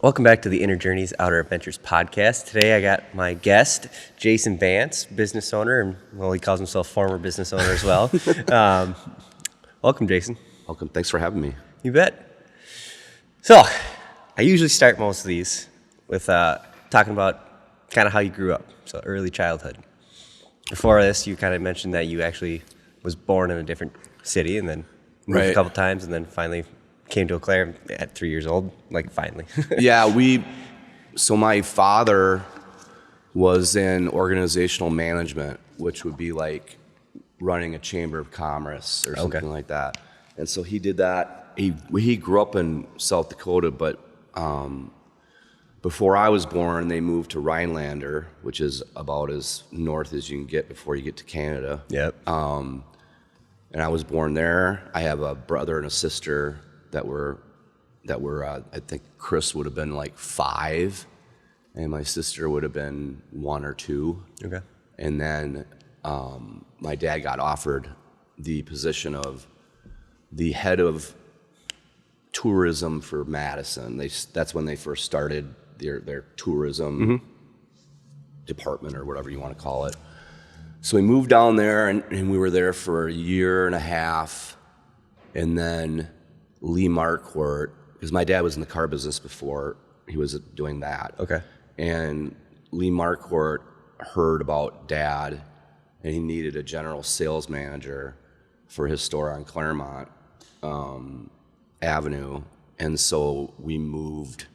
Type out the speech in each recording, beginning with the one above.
Welcome back to the Inner Journeys Outer Adventures podcast. Today I got my guest, Jason Vance, business owner, and well, he calls himself former business owner as well. Welcome, Jason. Welcome. Thanks for having me. You bet. So, I usually start most of these with talking about kind of how you grew up, so early childhood. Before this, you kind of mentioned that you actually was born in a different city and then moved a couple times and then finally came to Eau Claire at 3 years old, like finally. Yeah, so my father was in organizational management, which would be like running a chamber of commerce or something like that. And so he did that. He grew up in South Dakota, but before I was born, they moved to Rhinelander, which is about as north as you can get before you get to Canada. Yep. And I was born there. I have a brother and a sister that were I think Chris would have been like 5, and my sister would have been 1 or 2. Okay. And then my dad got offered the position of the head of tourism for Madison. That's when they first started their tourism department or whatever you want to call it. So we moved down there, and we were there for a year and a half, and then Lee Marquardt, because my dad was in the car business before he was doing that. Okay. And Lee Marquardt heard about Dad, and he needed a general sales manager for his store on Claremont Avenue. And so we moved,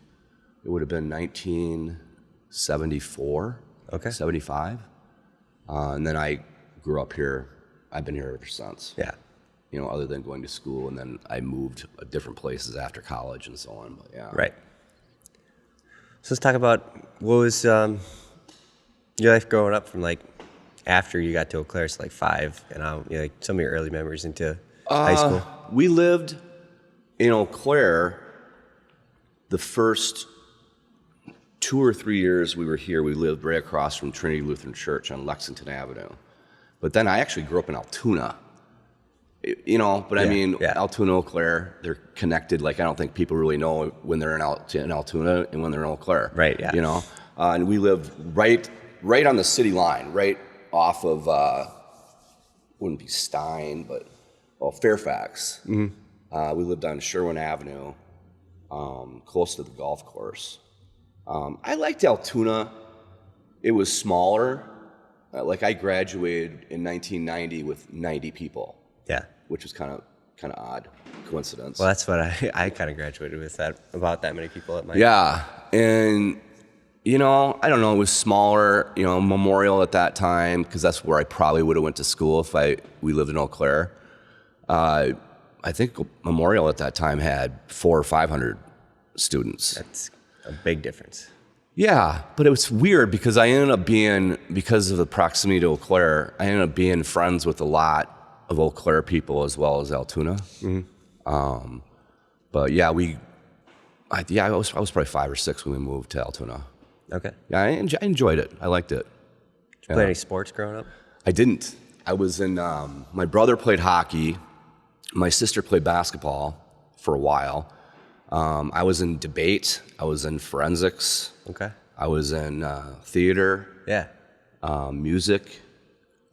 it would have been 1974, 75. And then I grew up here. I've been here ever since. Yeah. You know, other than going to school, and then I moved different places after college and so on. But yeah. Right. So let's talk about what was your life growing up from like after you got to Eau Claire, so like 5, and like some of your early memories into high school. We lived in Eau Claire the first 2 or 3 years we were here. We lived right across from Trinity Lutheran Church on Lexington Avenue. But then I actually grew up in Altoona. You know, but I mean, Altoona, Eau Claire, they're connected. Like, I don't think people really know when they're in Altoona and when they're in Eau Claire. Right, yeah. You know, and we lived right on the city line, right off of, wouldn't be Stein, but, Fairfax. Mm-hmm. We lived on Sherwin Avenue, close to the golf course. I liked Altoona. It was smaller. Like, I graduated in 1990 with 90 people. Yeah. Which was kind of odd coincidence. Well, that's what I kind of graduated with, about that many people at my Yeah. And, you know, I don't know, it was smaller, you know, Memorial at that time, because that's where I probably would have went to school if we lived in Eau Claire. I think Memorial at that time had 400 or 500 students. That's a big difference. Yeah, but it was weird because because of the proximity to Eau Claire, I ended up being friends with a lot of Eau Claire people as well as Altoona. Mm-hmm. But yeah, I was probably 5 or 6 when we moved to Altoona. Okay. Yeah, I enjoyed it. I liked it. Did you play any sports growing up? I didn't. I was in, my brother played hockey. My sister played basketball for a while. I was in debate. I was in forensics. Okay. I was in theater. Yeah. Music.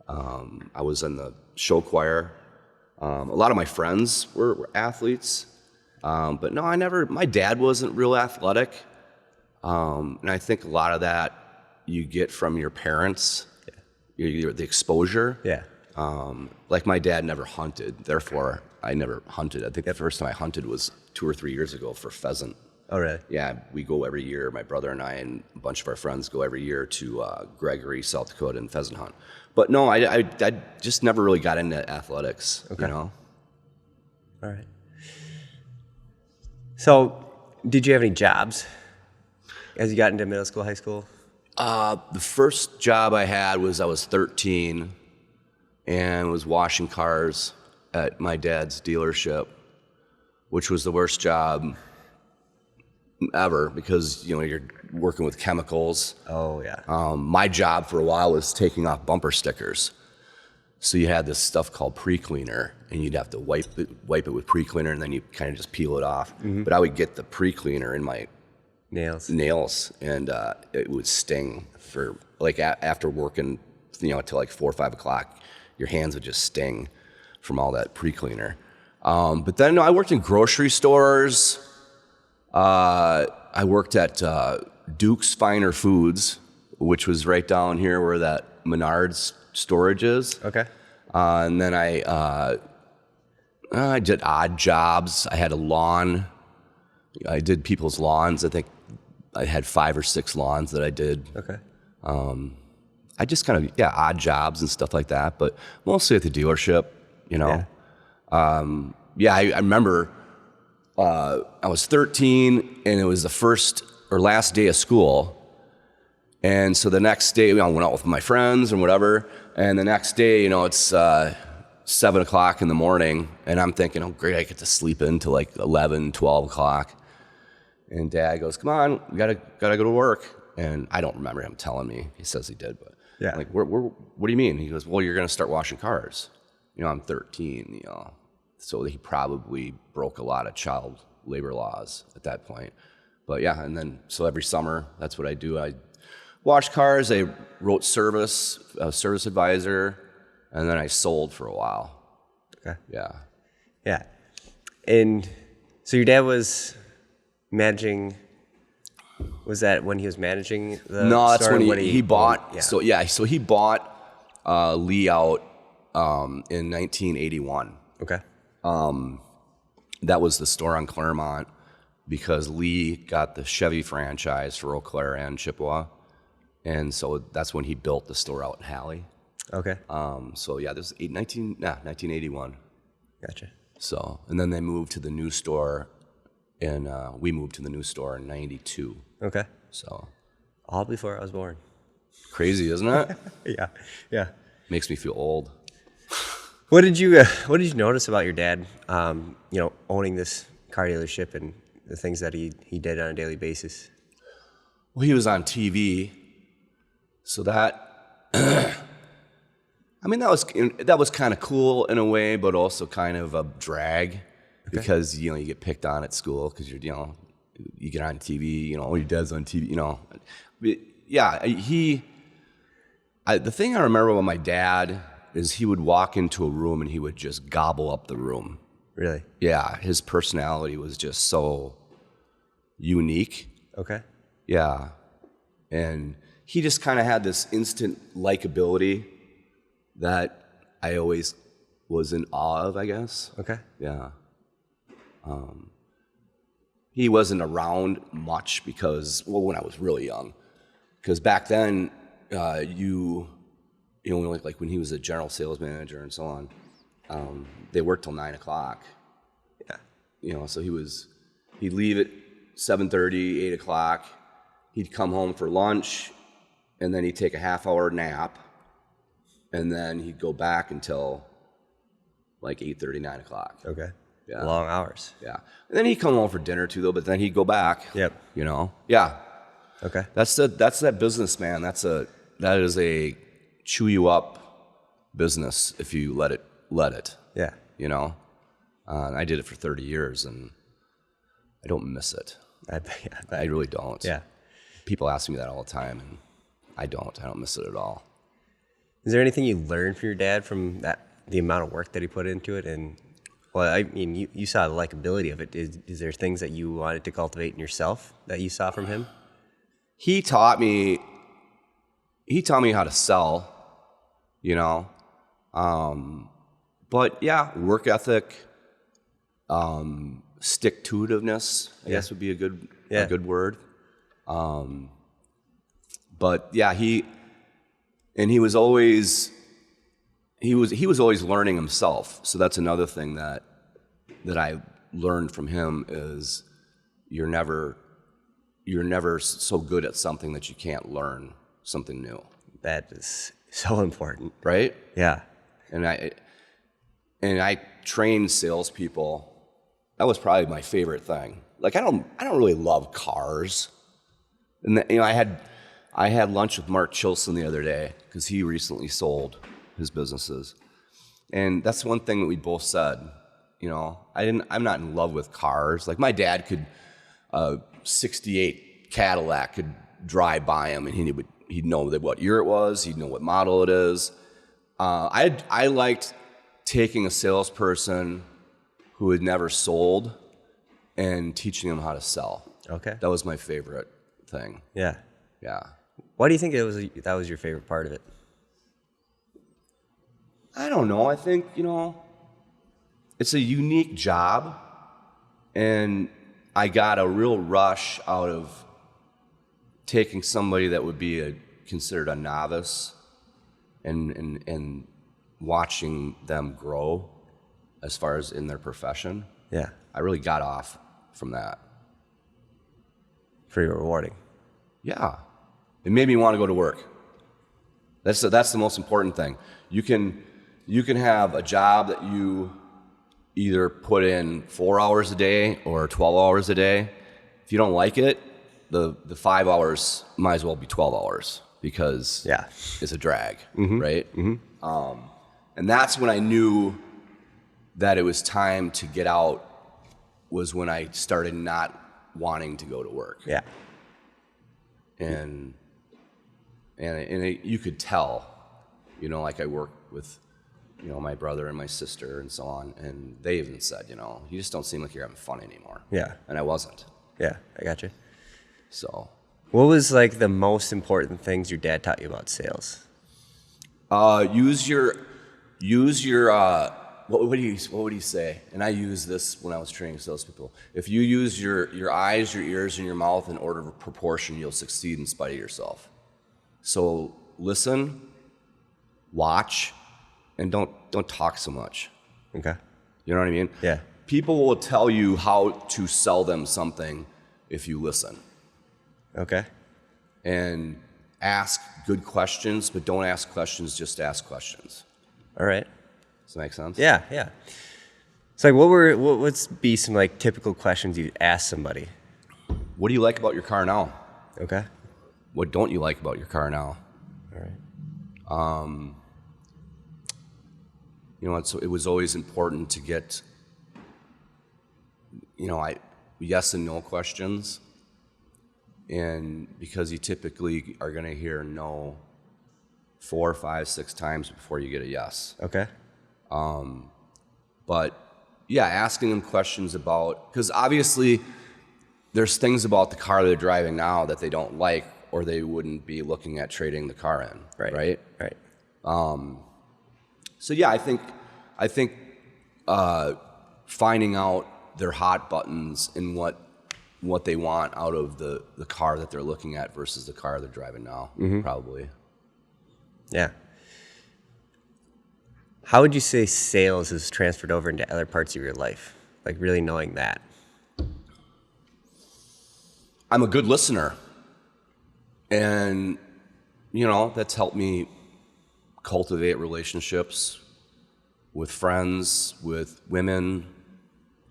I was in the show choir. A lot of my friends were athletes. But no, my dad wasn't real athletic. And I think a lot of that you get from your parents, the exposure. Yeah. Like my dad never hunted, therefore I never hunted. I think the first time I hunted was 2 or 3 years ago for pheasant. Oh, really? Yeah, we go every year. My brother and I and a bunch of our friends go every year to Gregory, South Dakota, and pheasant hunt. But no, I just never really got into athletics. Okay. You know. All right. So, did you have any jobs as you got into middle school, high school? The first job I had was I was 13 and was washing cars at my dad's dealership, which was the worst job ever because, you know, you're working with chemicals. Oh, yeah. My job for a while was taking off bumper stickers. So you had this stuff called pre-cleaner, and you'd have to wipe it with pre-cleaner, and then you kind of just peel it off. Mm-hmm. But I would get the pre-cleaner in my nails, and it would sting for like after working, till like 4 or 5 o'clock. Your hands would just sting from all that pre-cleaner. But then I worked in grocery stores. I worked at Duke's Finer Foods, which was right down here where that Menards storage is. Okay. And then I did odd jobs. I had a lawn. I did people's lawns. I think I had 5 or 6 lawns that I did. Okay. I just kind of, odd jobs and stuff like that, but mostly at the dealership, Yeah. I remember I was 13 and it was the first or last day of school. And so the next day, I went out with my friends and whatever. And the next day, it's 7 o'clock in the morning. And I'm thinking, oh, great, I get to sleep until like 11, 12 o'clock. And Dad goes, come on, we gotta go to work. And I don't remember him telling me. He says he did, but Yeah. I'm like, what do you mean? He goes, well, you're gonna start washing cars. I'm 13, so he probably broke a lot of child labor laws at that point. But yeah, and then so every summer, that's what I do. I washed cars, I wrote service advisor, and then I sold for a while. Okay. Yeah. Yeah. And so your dad was managing. Was that when he was managing the No, that's store? when he bought. Yeah. So he bought Lee out in 1981. Okay. That was the store on Claremont because Lee got the Chevy franchise for Eau Claire and Chippewa, and so that's when he built the store out in Halley. Okay. So yeah, this is 1981. Gotcha. So, and then they moved to the new store, and we moved to the new store in 92. Okay. So All before I was born. crazy, isn't it? Yeah. Yeah. Makes me feel old. What did you notice about your dad, owning this car dealership and the things that he did on a daily basis? Well, he was on TV, so that that was kind of cool in a way, but also kind of a drag because you get picked on at school because you get on TV, your dad's on TV, But, yeah, the thing I remember about my dad is he would walk into a room and he would just gobble up the room. Really? Yeah, his personality was just so unique. Okay. Yeah. And he just kind of had this instant likability that I always was in awe of, I guess. Okay. Yeah. He wasn't around much because, when I was really young. Because back then, like when he was a general sales manager and so on, they worked till 9 o'clock. Yeah. So he'd leave at 7:30, 8 o'clock. He'd come home for lunch, and then he'd take a half-hour nap, and then he'd go back until like 8:30, 9 o'clock. Okay. Yeah. Long hours. Yeah. And then he'd come home for dinner too, though, but then he'd go back. Yep. Yeah. Okay. That's that business, man. That is a chew you up business if you let it. Yeah. I did it for 30 years, and I don't miss it. I I really don't. Yeah. People ask me that all the time, and I don't. I don't miss it at all. Is there anything you learned from your dad from the amount of work that he put into it? And, well, I mean, you saw the likability of it. Is there things that you wanted to cultivate in yourself that you saw from him? He taught me how to sell, but yeah, work ethic, stick-to-itiveness, I guess would be a good word. But yeah, he was always learning himself. So that's another thing that I learned from him is you're never so good at something that you can't learn something new. That is so important. Right? Yeah. And I trained salespeople. That was probably my favorite thing. Like I don't really love cars. And I had lunch with Mark Chilson the other day because he recently sold his businesses, and that's one thing that we both said. I'm not in love with cars. Like my dad could 68 Cadillac could drive by him and he'd know what year it was, he'd know what model it is. I liked taking a salesperson who had never sold and teaching them how to sell. Okay. That was my favorite thing. Yeah. Yeah. Why do you think that was your favorite part of it? I don't know. I think, it's a unique job, and I got a real rush out of taking somebody that would be considered a novice and watching them grow as far as in their profession. Yeah. I really got off from that. Pretty rewarding. Yeah. It made me want to go to work. That's the most important thing. You can have a job that you either put in 4 hours a day or 12 hours a day. If you don't like it, the 5 hours might as well be 12 hours because it's a drag, right? Mm-hmm. And that's when I knew that it was time to get out, was when I started not wanting to go to work. Yeah. And you could tell, like I worked with, my brother and my sister and so on, and they even said, you just don't seem like you're having fun anymore. Yeah. And I wasn't. Yeah, I got you. So. What was like the most important things your dad taught you about sales? Use your what would he say? And I used this when I was training salespeople. If you use your eyes, your ears, and your mouth in order of proportion, you'll succeed in spite of yourself. So listen, watch, and don't talk so much. Okay. You know what I mean? Yeah. People will tell you how to sell them something if you listen. Okay. And ask good questions, but don't ask questions, just ask questions. All right. Does that make sense? Yeah, yeah. So like what would be some like typical questions you'd ask somebody? What do you like about your car now? Okay. What don't you like about your car now? All right. It was always important to get, yes and no questions. And because you typically are going to hear no 4, 5, 6 times before you get a yes. Okay. But yeah, asking them questions about, because obviously there's things about the car they're driving now that they don't like, or they wouldn't be looking at trading the car in. Right. So yeah, I think finding out their hot buttons and what they want out of the car that they're looking at versus the car they're driving now, probably. Yeah. How would you say sales has transferred over into other parts of your life? Like really knowing that. I'm a good listener. And, that's helped me cultivate relationships with friends, with women.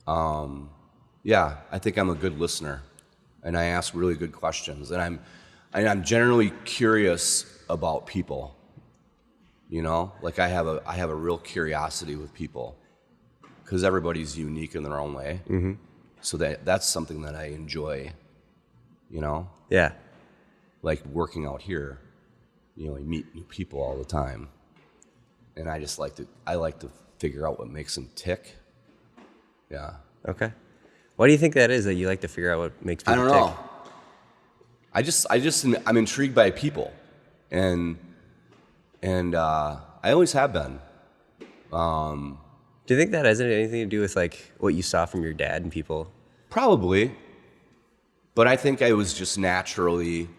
Yeah, I think I'm a good listener, and I ask really good questions, and I'm generally curious about people. Like I have a real curiosity with people, because everybody's unique in their own way. Mm-hmm. So that's something that I enjoy. Yeah. Like working out here, you meet new people all the time, and I like to figure out what makes them tick. Yeah. Okay. Why do you think that is, that you like to figure out what makes people tick? I don't know. I'm intrigued by people, and I always have been. Do you think that has anything to do with like what you saw from your dad and people? Probably, but I think I was just naturally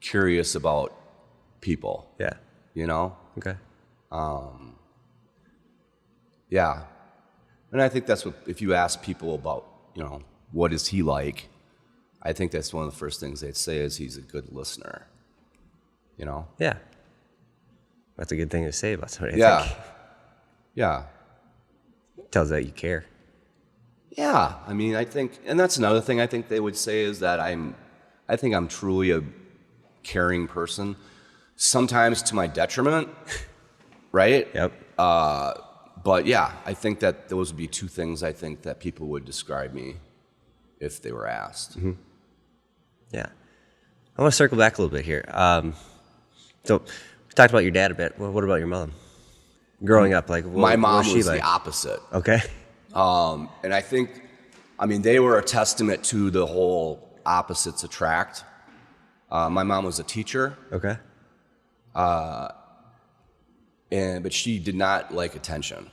curious about people. Yeah. Okay. Yeah, and I think that's what, if you ask people about, what is he like, I think that's one of the first things they'd say is he's a good listener. Yeah. That's a good thing to say about somebody. I think. Yeah. Tells that you care. Yeah. I mean, I think, and that's another thing I think they would say is that I think I'm truly a caring person, sometimes to my detriment, right? Yep. But yeah, I think that those would be two things I think that people would describe me if they were asked. Mm-hmm. Yeah. I want to circle back a little bit here. So we talked about your dad a bit. Well, what about your mom? Growing up, like My what mom was was she like? the opposite. Okay. And I think, I mean, they were a testament to the whole opposites attract. My mom was a teacher, Okay. but she did not like attention.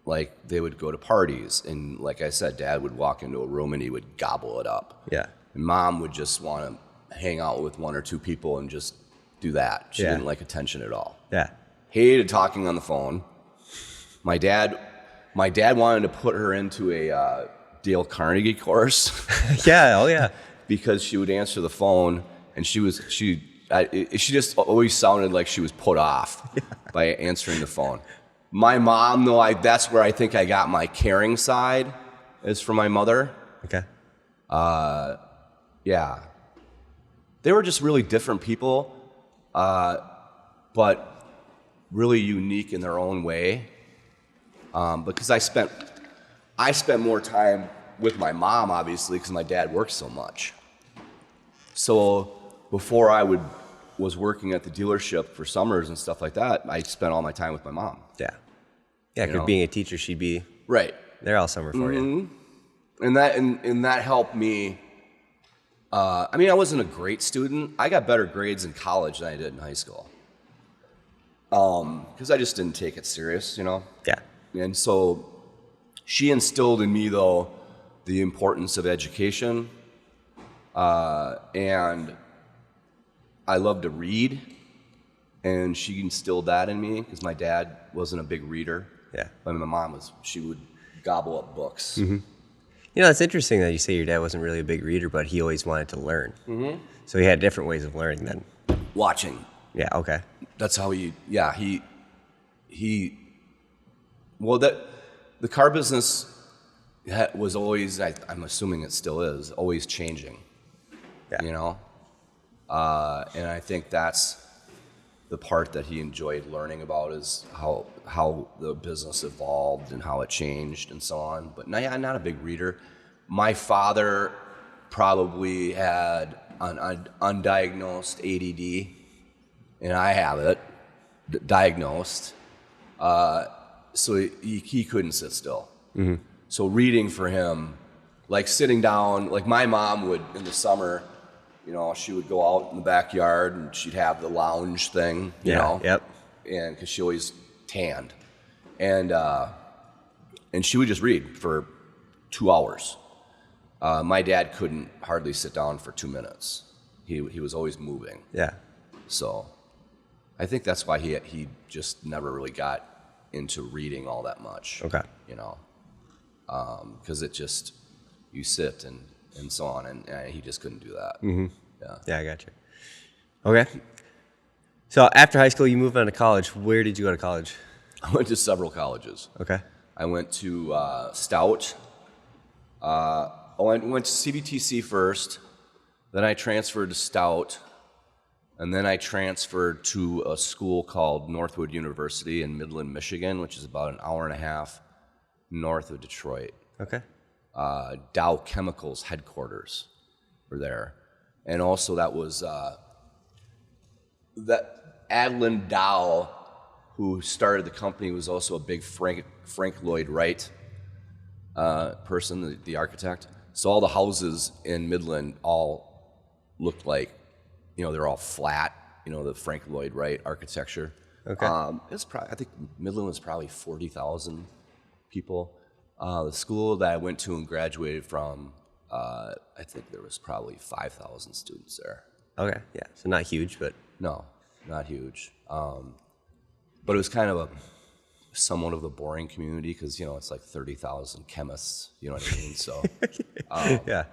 Like, they would go to parties, and like I said, Dad would walk into a room and he would gobble it up. Yeah. And Mom would just want to hang out with one or two people and just do that. She Yeah. didn't like attention at all. Yeah. Hated talking on the phone. My dad wanted to put her into a Dale Carnegie course Yeah. Oh yeah. because she would answer the phone, and she just always sounded like she was put off by answering the phone. My mom, though, that's where I think I got my caring side, is from my mother. Okay. Yeah. They were just really different people, but really unique in their own way. Because I spent more time with my mom, obviously, because my dad worked so much. So before I was working at the dealership for summers and stuff like that, I spent all my time with my mom. Yeah. Yeah, because know? being a teacher, she'd be Right. there all summer for you. And that helped me. I mean, I wasn't a great student. I got better grades in college than I did in high school. Because I just didn't take it serious, you know? Yeah. And so she instilled in me, though, the importance of education. And I love to read. And she instilled that in me because my dad wasn't a big reader. Yeah. But my mom she would gobble up books. You know, it's interesting that you say your dad wasn't really a big reader, but he always wanted to learn. So he had different ways of learning then. Watching. Yeah. Okay. That's how well, the car business was always, I'm assuming it still is, always changing, Yeah. you know? And I think that's the part that he enjoyed learning about, is how the business evolved and how it changed and so on. But I'm not a big reader. My father probably had an undiagnosed ADD, and I have it diagnosed. So he couldn't sit still. So reading for him, like sitting down, like my mom would in the summer, you know, she would go out in the backyard and she'd have the lounge thing, you know. Yep. And because she always tanned, and she would just read for 2 hours. My dad couldn't hardly sit down for 2 minutes. He was always moving. Yeah. So I think that's why he just never really got into reading all that much. Okay. You know, because it just, you sit and so on, and he just couldn't do that. Yeah, I got you. Okay. So after high school, you moved on to college. Where did you go to college? I went to several colleges. Okay. I went to Stout. I went to CBTC first, then I transferred to Stout, and then I transferred to a school called Northwood University in Midland, Michigan, which is about an hour and a half north of Detroit. Okay. Dow Chemicals headquarters were there. And also that was that Adlin Dow, who started the company, was also a big Frank Lloyd Wright person, the architect. So all the houses in Midland all looked like, you know, they're all flat, you know, the Frank Lloyd Wright architecture. Okay. It's probably, I think Midland was probably 40,000 people. The school that I went to and graduated from, I think there was probably 5,000 students there. Okay. Yeah. So not huge, but No, not huge. But it was kind of somewhat of a boring community because, you know, it's like 30,000 chemists, you know what I mean? So, yeah.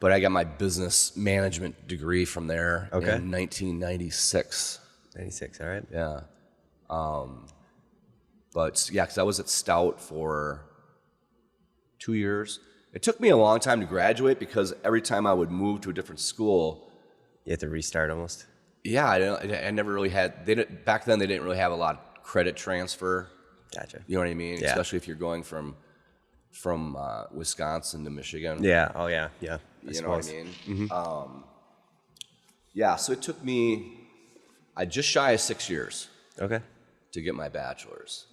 but I got my business management degree from there Okay. in 1996. 96. All right. Yeah. But yeah, because I was at Stout for 2 years. It took me a long time to graduate because every time I would move to a different school, You have to restart almost. yeah, I never really had. Back then they didn't really have a lot of credit transfer. Gotcha. You know what I mean? Yeah. Especially if you're going from Wisconsin to Michigan. Yeah. Oh yeah. Yeah. I You know what suppose. I mean? Yeah, so it took me, just shy of 6 years Okay. to get my bachelor's.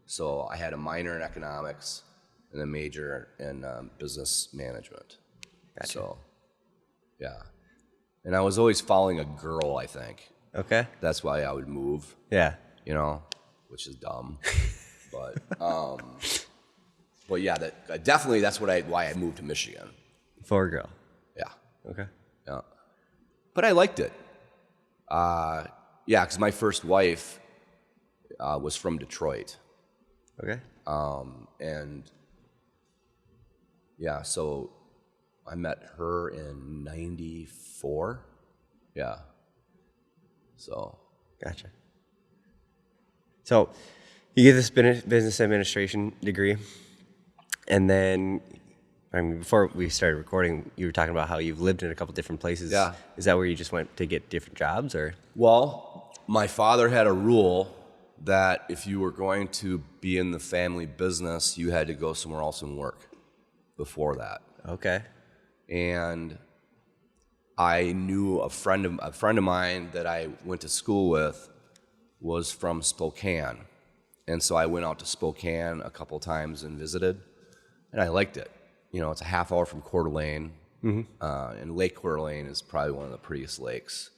So I had a minor in economics and a major in business management. Gotcha. So, yeah. And I was always following a girl, I think. Okay. That's why I would move, Yeah. which is dumb. But yeah, definitely that's why I moved to Michigan. For a girl. Yeah, Okay. yeah. But I liked it. Yeah, because my first wife was from Detroit. Okay. And yeah, so I met her in '94. Yeah. So. Gotcha. So you get this business administration degree, and then, I mean, before we started recording, you were talking about how you've lived in a couple different places. Yeah. Is that where you just went to get different jobs, or? Well, my father had a rule that if you were going to be in the family business, you had to go somewhere else and work before that. Okay. And I knew a friend of mine that I went to school with was from Spokane. And so I went out to Spokane a couple times and visited, and I liked it. It's a half hour from Coeur d'Alene, and Lake Coeur d'Alene is probably one of the prettiest lakes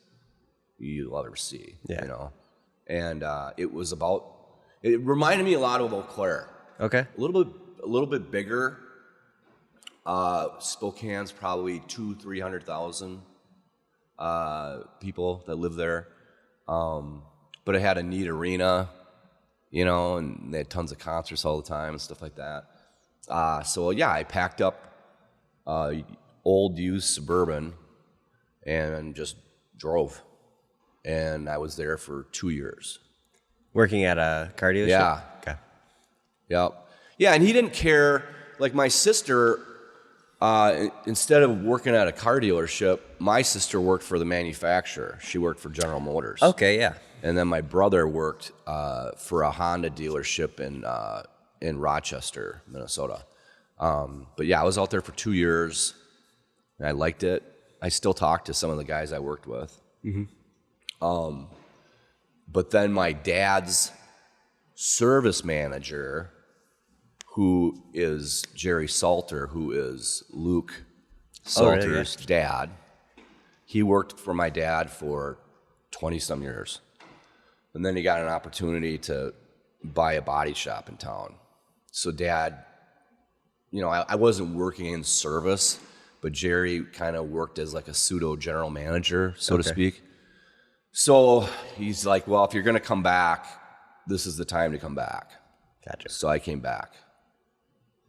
you'll ever see. Yeah. And it reminded me a lot of Eau Claire. Okay. A little bit bigger. Spokane's probably 300,000 people that live there. But it had a neat arena, and they had tons of concerts all the time and stuff like that. So yeah, I packed up old used Suburban and just drove. And I was there for 2 years. Working at a car dealership? Yeah. Okay. Yep. Yeah, and he didn't care. Like my sister, instead of working at a car dealership, my sister worked for the manufacturer. She worked for General Motors. Okay, yeah. And then my brother worked for a Honda dealership in Rochester, Minnesota. But yeah, I was out there for 2 years, and I liked it. I still talk to some of the guys I worked with. Mm-hmm. But then my dad's service manager, who is Jerry Salter, who is Luke Salter's dad, he worked for my dad for 20-some years. And then he got an opportunity to buy a body shop in town. So Dad, I wasn't working in service, but Jerry kind of worked as like a pseudo general manager, so to speak. So he's like, well, if you're going to come back, this is the time to come back. Gotcha. So I came back.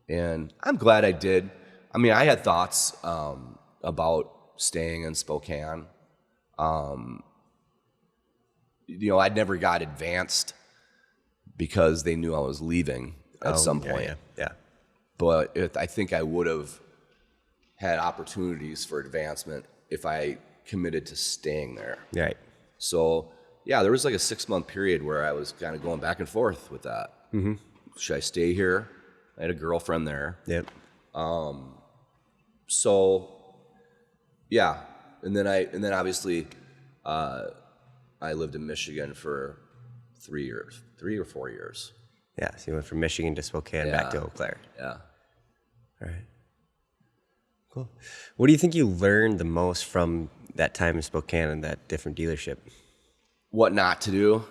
And I'm glad I did. I mean, I had thoughts about staying in Spokane. I'd never got advanced because they knew I was leaving at some point. Yeah. But I think I would have had opportunities for advancement if I committed to staying there. Right. So, yeah, there was like a 6-month period where I was kind of going back and forth with that. Mm-hmm. Should I stay here? I had a girlfriend there. Yep. So, yeah, and then obviously, I lived in Michigan for 3 or 4 years. Yeah, so you went from Michigan to Spokane back to Eau Claire. Yeah. All right. Cool. What do you think you learned the most from that time in Spokane and that different dealership? What not to do?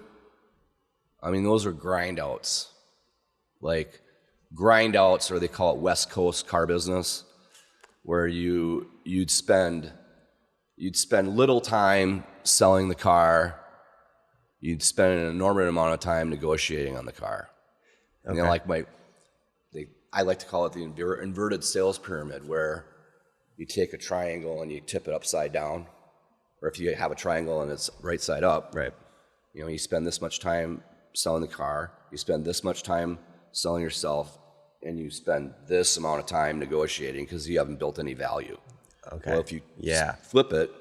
I mean, those are grind outs. Like grind outs, or they call it West Coast car business, where you'd spend little time selling the car. You'd spend an enormous amount of time negotiating on the car. Okay. I like to call it the inverted sales pyramid, where you take a triangle and you tip it upside down, or if you have a triangle and it's right side up, right? You spend this much time selling the car, you spend this much time selling yourself, and you spend this amount of time negotiating because you haven't built any value. Okay. Well, if you flip it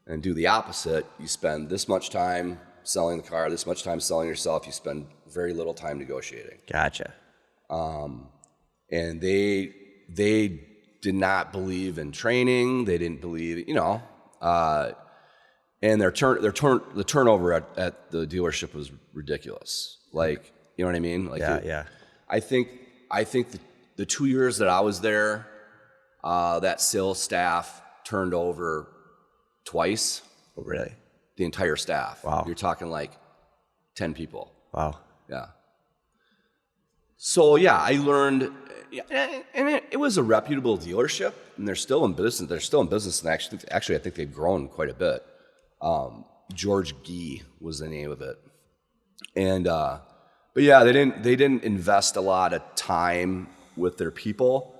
and do the opposite, you spend this much time selling the car, this much time selling yourself, you spend very little time negotiating. Gotcha. And they did not believe in training. They didn't believe, and the turnover at the dealership was ridiculous. Like, you know what I mean? Like, Yeah. I think the 2 years that I was there, that sales staff turned over twice. Oh, really? The entire staff. Wow. You're talking like 10 people. Wow. Yeah. So yeah, I learned, and it was a reputable dealership, and they're still in business. And actually, I think they've grown quite a bit. George Gee was the name of it, and but yeah, they didn't invest a lot of time with their people,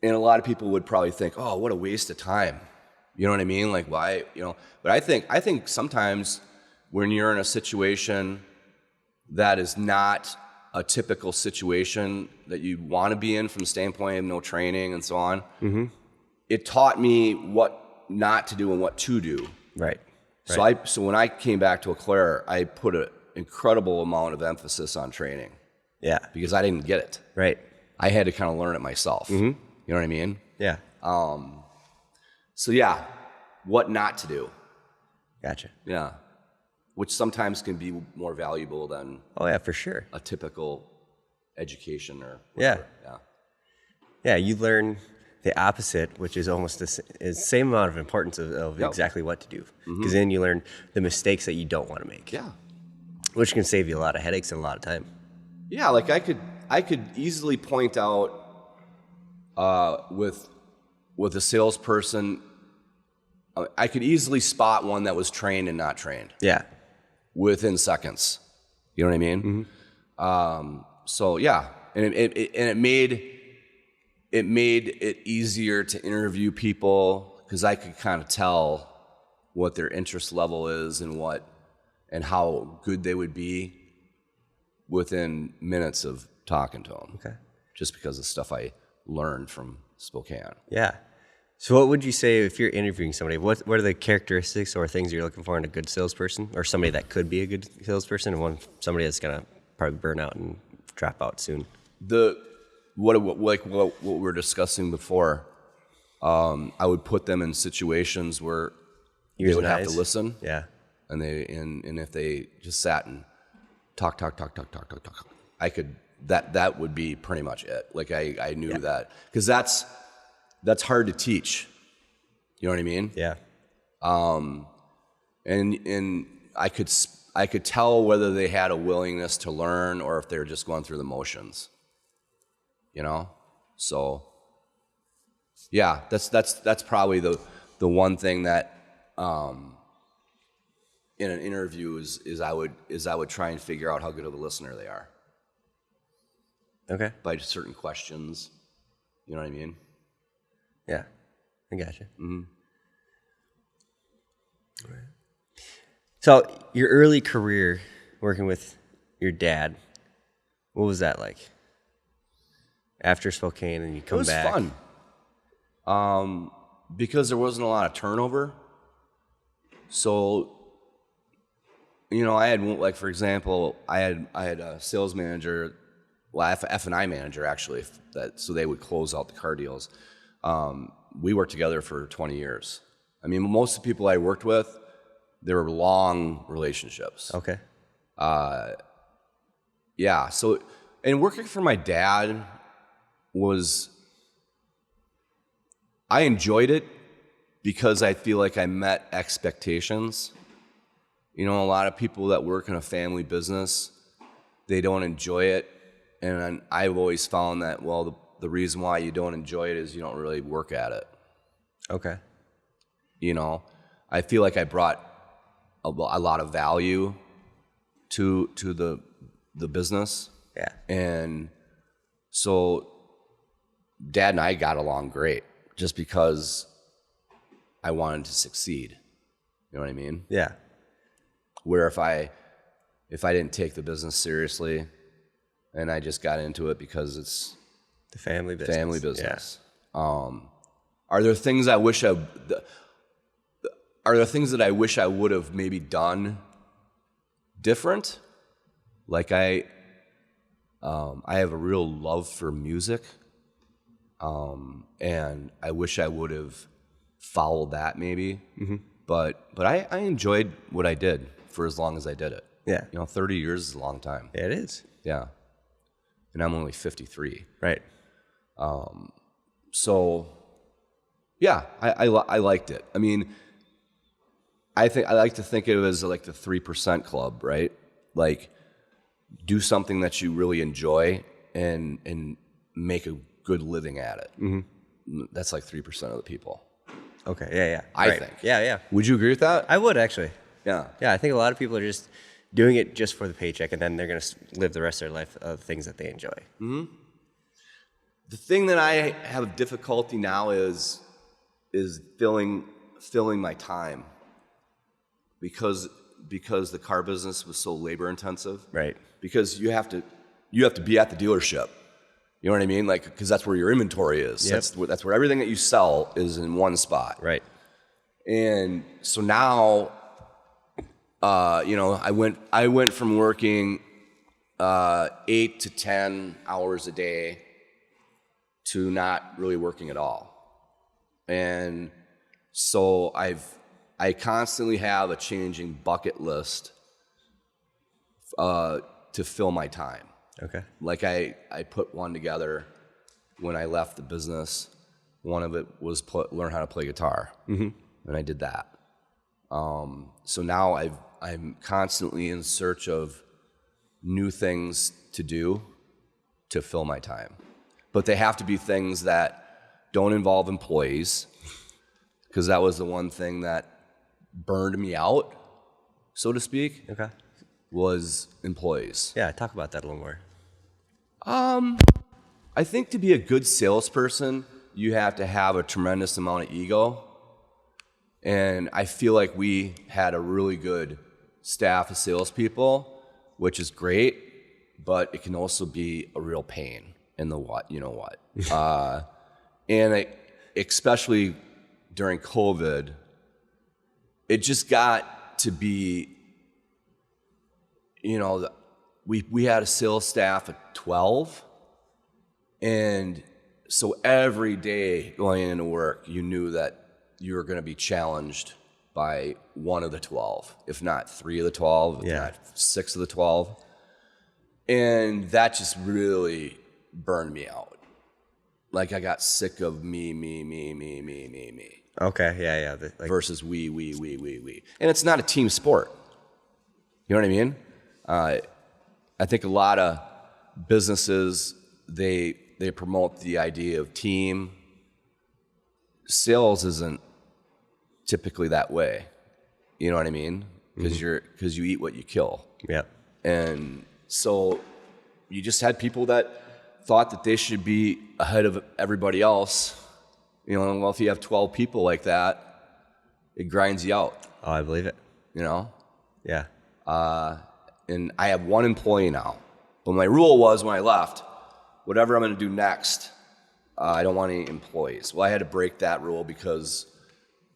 and a lot of people would probably think, oh, what a waste of time. You know what I mean? Like, why? You know, but I think sometimes when you're in a situation that is not a typical situation that you want to be in from the standpoint of no training and so on, it taught me what not to do and what to do. Right. So when I came back to Eclair, I put an incredible amount of emphasis on training. Yeah. Because I didn't get it. Right. I had to kind of learn it myself. You know what I mean? Yeah. So yeah, what not to do. Gotcha. Yeah. Which sometimes can be more valuable than Oh yeah, for sure. a typical education or Yeah. whatever. Yeah, you learn the opposite, which is almost the same amount of importance of Yep. exactly what to do. Because then you learn the mistakes that you don't want to make, Yeah. which can save you a lot of headaches and a lot of time. Yeah, like I could easily point out with a salesperson, I could easily spot one that was trained and not trained Yeah. within seconds. You know what I mean? So yeah, and it made it easier to interview people because I could kind of tell what their interest level is and how good they would be within minutes of talking to them. Okay. Just because of stuff I learned from Spokane. Yeah. So what would you say if you're interviewing somebody? What are the characteristics or things you're looking for in a good salesperson, or somebody that could be a good salesperson, and somebody that's gonna probably burn out and drop out soon? What we were discussing before, I would put them in situations where Ears they would and have eyes? to listen, Yeah. and if they just sat and talk, that would be pretty much it. Like I knew that because that's hard to teach. You know what I mean? Yeah. And I could tell whether they had a willingness to learn or if they were just going through the motions. You know, so yeah, that's probably the one thing that in an interview is I would try and figure out how good of a listener they are Okay. by certain questions. You know what I mean? Yeah. I gotcha. Right. So your early career working with your dad, what was that like? After Spokane and you come back. It was fun. Because there wasn't a lot of turnover. So, you know, I had, like, for example, I had a sales manager, well, F&I manager actually, so they would close out the car deals. We worked together for 20 years. I mean, most of the people I worked with, they were long relationships. Okay. Yeah. So, and working for my dad I enjoyed it because I feel like I met expectations. You know, a lot of people that work in a family business, they don't enjoy it. And I've always found that, well, the reason why you don't enjoy it is you don't really work at it. Okay. You know, I feel like I brought a lot of value to the business. Yeah. And so Dad and I got along great just because I wanted to succeed. You know what I mean? Yeah. Where if I didn't take the business seriously and I just got into it because it's The family business. Yeah. Are there things I wish are there things that I wish I would have maybe done different? Like I have a real love for music, and I wish I would have followed that maybe. but I enjoyed what I did for as long as I did it. Yeah. 30 years is a long time. Yeah, it is. Yeah. And I'm only 53. Right. So, yeah, I liked it. I mean, I like to think of it as like the 3% club, right? Like, do something that you really enjoy and make a good living at it. Mm-hmm. That's like 3% of the people. Okay. Yeah. Yeah. I Right. think. Yeah. Yeah. Would you agree with that? I would actually. Yeah. Yeah. I think a lot of people are just doing it just for the paycheck, and then they're going to live the rest of their life of things that they enjoy. The thing that I have difficulty now is filling my time because the car business was so labor intensive. Right. Because you have to be at the dealership. You know what I mean? Like, because that's where your inventory is. Yep. That's where everything that you sell is in one spot. Right. And so now, I went from working 8 to 10 hours a day to not really working at all. And so I constantly have a changing bucket list to fill my time. Okay. Like I put one together when I left the business. One of it was learn how to play guitar, and I did that. So now I'm constantly in search of new things to do to fill my time, but they have to be things that don't involve employees, because that was the one thing that burned me out, so to speak. Okay. Was employees. Yeah. Talk about that a little more. I think to be a good salesperson, you have to have a tremendous amount of ego. And I feel like we had a really good staff of salespeople, which is great, but it can also be a real pain in the what. And especially during COVID, it just got to be, we had a sales staff of 12, and so every day going into work, you knew that you were going to be challenged by one of the 12, if not 3 of the 12, if not 6 of the 12. And that just really burned me out. Like, I got sick of me. Okay. Yeah. Yeah. Versus we. And it's not a team sport. You know what I mean? I think a lot of businesses, they promote the idea of team. Sales isn't typically that way. You know what I mean? Because you eat what you kill. Yeah. And so you just had people that thought that they should be ahead of everybody else. Well, if you have 12 people like that, it grinds you out. Oh, I believe it. Yeah. And I have one employee now. But my rule was when I left, whatever I'm going to do next, I don't want any employees. Well, I had to break that rule because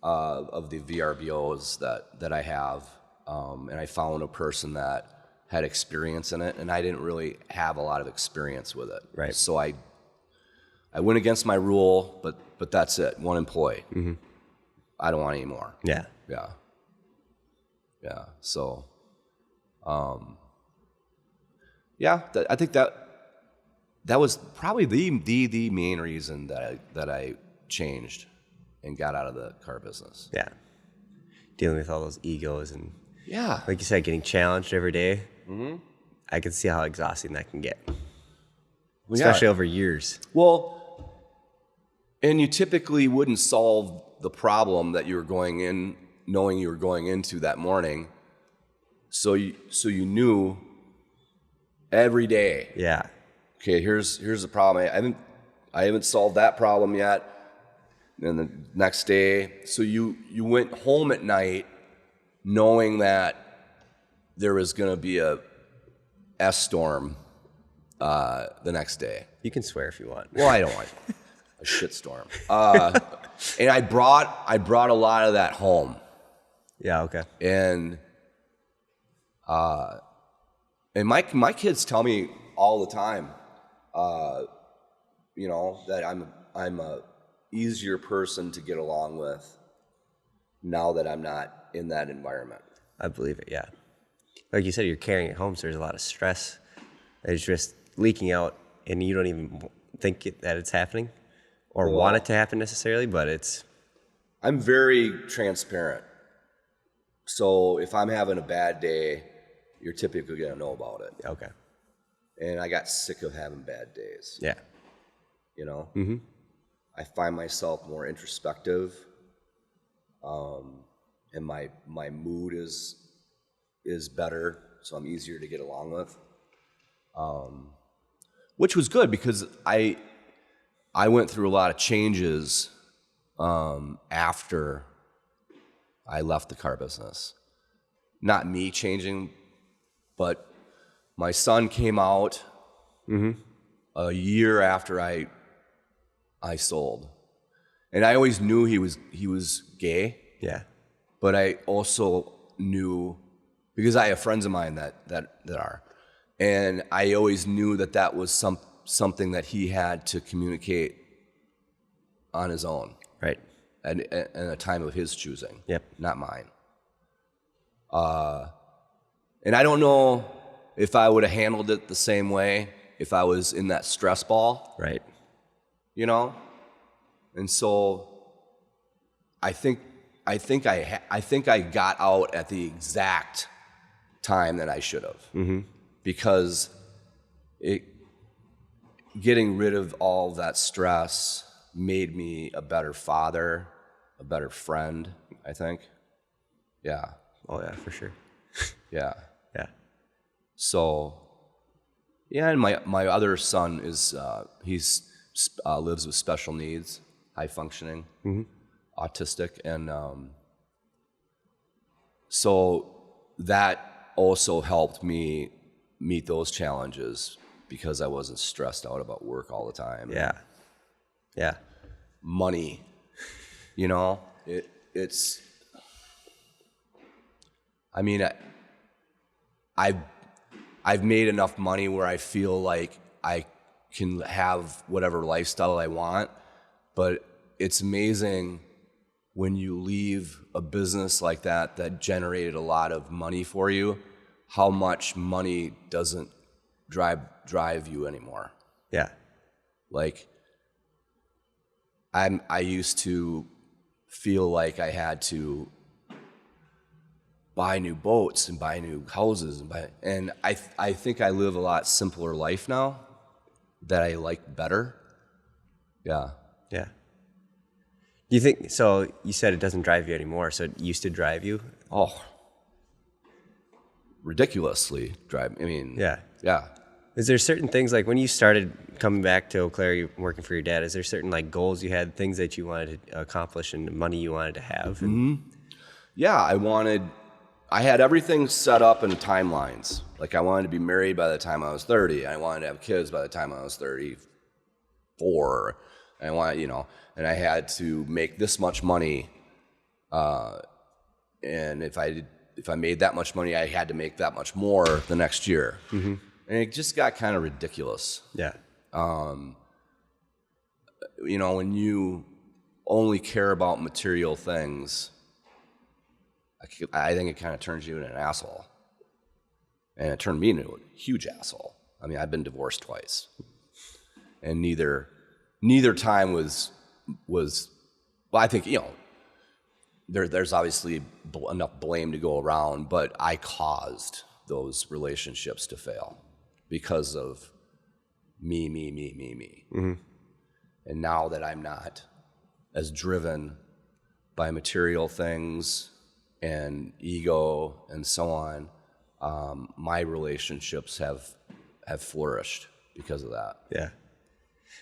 of the VRBOs that I have. And I found a person that had experience in it, and I didn't really have a lot of experience with it. Right. So I went against my rule, but that's it. One employee. Mm-hmm. I don't want any more. Yeah. Yeah. So, I think that was probably the main reason that I changed and got out of the car business. Yeah. Dealing with all those egos and, Yeah. like you said, getting challenged every day. Mm-hmm. I can see how exhausting that can get, especially over years. Well, and you typically wouldn't solve the problem that you were going in, knowing you were going into that morning. So you knew every day. Yeah. Okay, here's the problem. I haven't solved that problem yet. And the next day, so you went home at night knowing that there was going to be a S-storm the next day. You can swear if you want. Well, I don't want a shitstorm. And I brought a lot of that home. Yeah. Okay. And my kids tell me all the time, that I'm a easier person to get along with now that I'm not in that environment. I believe it, yeah. Like you said, you're carrying it home, so there's a lot of stress. It's just leaking out, and you don't even think that it's happening or want it to happen necessarily, but it's... I'm very transparent. So if I'm having a bad day, you're typically going to know about it. Okay. And I got sick of having bad days. Yeah. You know? Mm-hmm. I find myself more introspective. And my mood is better, so I'm easier to get along with. Which was good because I went through a lot of changes after I left the car business. Not me changing, but my son came out a year after I sold, and I always knew he was gay. Yeah. But I also knew, because I have friends of mine that are, and I always knew that was something that he had to communicate on his own. Right. And in a time of his choosing. Yep. Not mine. And I don't know if I would have handled it the same way if I was in that stress ball. Right. You know? And so I think I got out at the exact time that I should have, because getting rid of all that stress made me a better father, a better friend, I think. Yeah. Oh yeah, for sure. Yeah. Yeah. So, yeah, and my other son is he's lives with special needs, high functioning. Autistic, and so that also helped me meet those challenges because I wasn't stressed out about work all the time. Yeah. Yeah. Money, you know, it's. I mean, I've made enough money where I feel like I can have whatever lifestyle I want, but it's amazing when you leave a business like that generated a lot of money for you, how much money doesn't drive you anymore. Yeah. Like, I used to feel like I had to buy new boats and buy new houses and I think I live a lot simpler life now that I like better. Yeah. Yeah. Do you think, so you said it doesn't drive you anymore, so it used to drive you? Oh, ridiculously drive. I mean, Yeah. yeah. Is there certain things, like when you started coming back to Eau Claire, working for your dad, is there certain like goals you had, things that you wanted to accomplish and money you wanted to have? Yeah, I had everything set up in timelines. Like I wanted to be married by the time I was 30. I wanted to have kids by the time I was 34. And I wanted, and I had to make this much money. And if I made that much money, I had to make that much more the next year. Mm-hmm. And it just got kind of ridiculous. Yeah. When you only care about material things, I think it kind of turns you into an asshole. And it turned me into a huge asshole. I mean, I've been divorced twice. And neither time was well, I think, there's obviously enough blame to go around, but I caused those relationships to fail because of me. Mm-hmm. And now that I'm not as driven by material things and ego and so on, my relationships have flourished because of that. Yeah.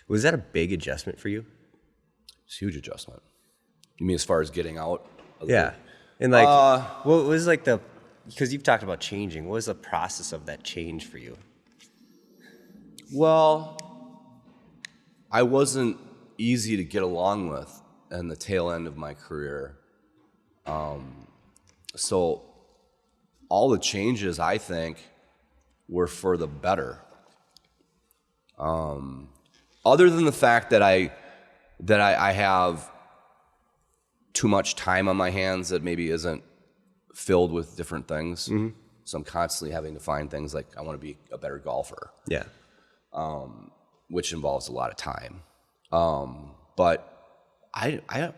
Was that a big adjustment for you? It's a huge adjustment. You mean as far as getting out? Yeah. And like, what was like because you've talked about changing, what was the process of that change for you? Well, I wasn't easy to get along with in the tail end of my career. So all the changes, I think, were for the better. Other than the fact that I have too much time on my hands that maybe isn't filled with different things. So I'm constantly having to find things like I want to be a better golfer, Yeah. which involves a lot of time. But I've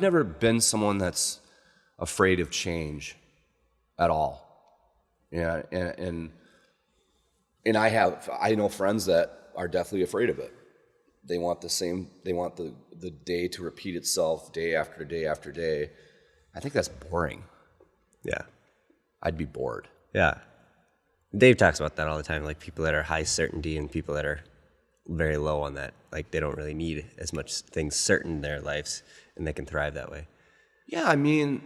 never been someone that's afraid of change at all. Yeah, and I know friends that are definitely afraid of it. They want the day to repeat itself day after day after day. I think that's boring. Yeah. I'd be bored. Yeah. Dave talks about that all the time, like people that are high certainty and people that are very low on that. Like they don't really need as much things certain in their lives and they can thrive that way. Yeah, I mean,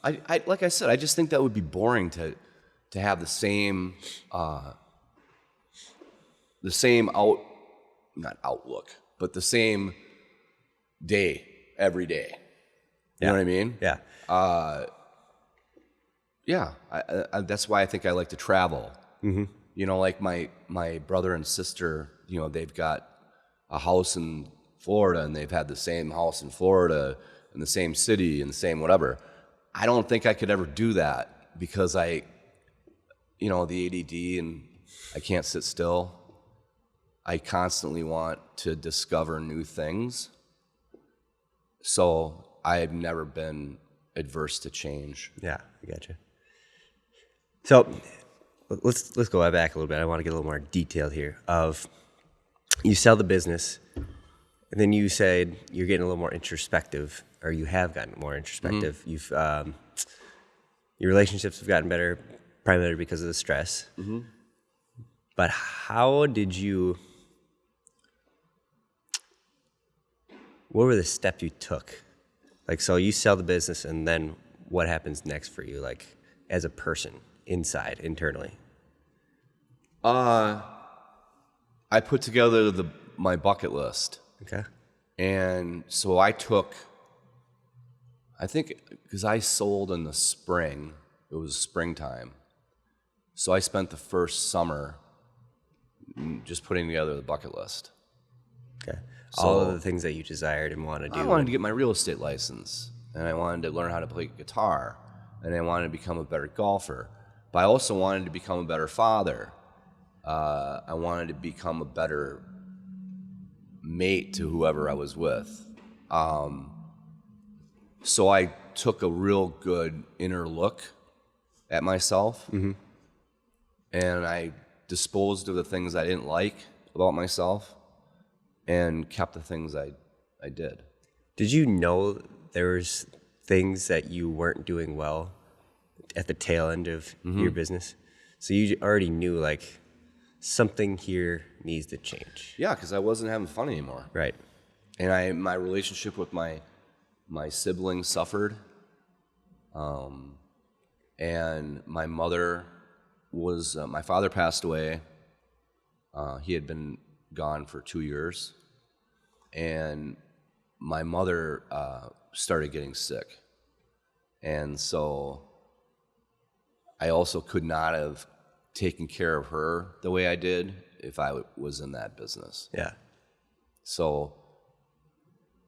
I like I said, I just think that would be boring to have the same not outlook, but the same day every day. You know what I mean? Yeah. Yeah, that's why I think I like to travel. Mm-hmm. You know, like my brother and sister, you know, they've got a house in Florida and they've had the same house in Florida in the same city and the same whatever. I don't think I could ever do that because the ADD and I can't sit still. I constantly want to discover new things. So I've never been adverse to change. Yeah, I gotcha. So let's go back a little bit. I want to get a little more detailed here. Of you sell the business, and then you said you're getting a little more introspective, or you have gotten more introspective. Mm-hmm. You've your relationships have gotten better, primarily because of the stress. Mm-hmm. But how did you? What were the steps you took? Like, so you sell the business, and then what happens next for you, like, as a person, internally? I put together my bucket list. Okay. And so I think, because I sold in the spring, it was springtime. So I spent the first summer just putting together the bucket list. Okay. All of the things that you desired and want to do. I wanted to get my real estate license, and I wanted to learn how to play guitar, and I wanted to become a better golfer. But I also wanted to become a better father. I wanted to become a better mate to whoever I was with. So I took a real good inner look at myself, and I disposed of the things I didn't like about myself and kept the things I did. Did you know there was things that you weren't doing well at the tail end of your business? So you already knew, like, something here needs to change. Yeah, because I wasn't having fun anymore. Right. And my relationship with my siblings suffered. And my mother was, my father passed away. He had been gone for 2 years. And my mother started getting sick. And so I also could not have taken care of her the way I did if I was in that business. Yeah. So,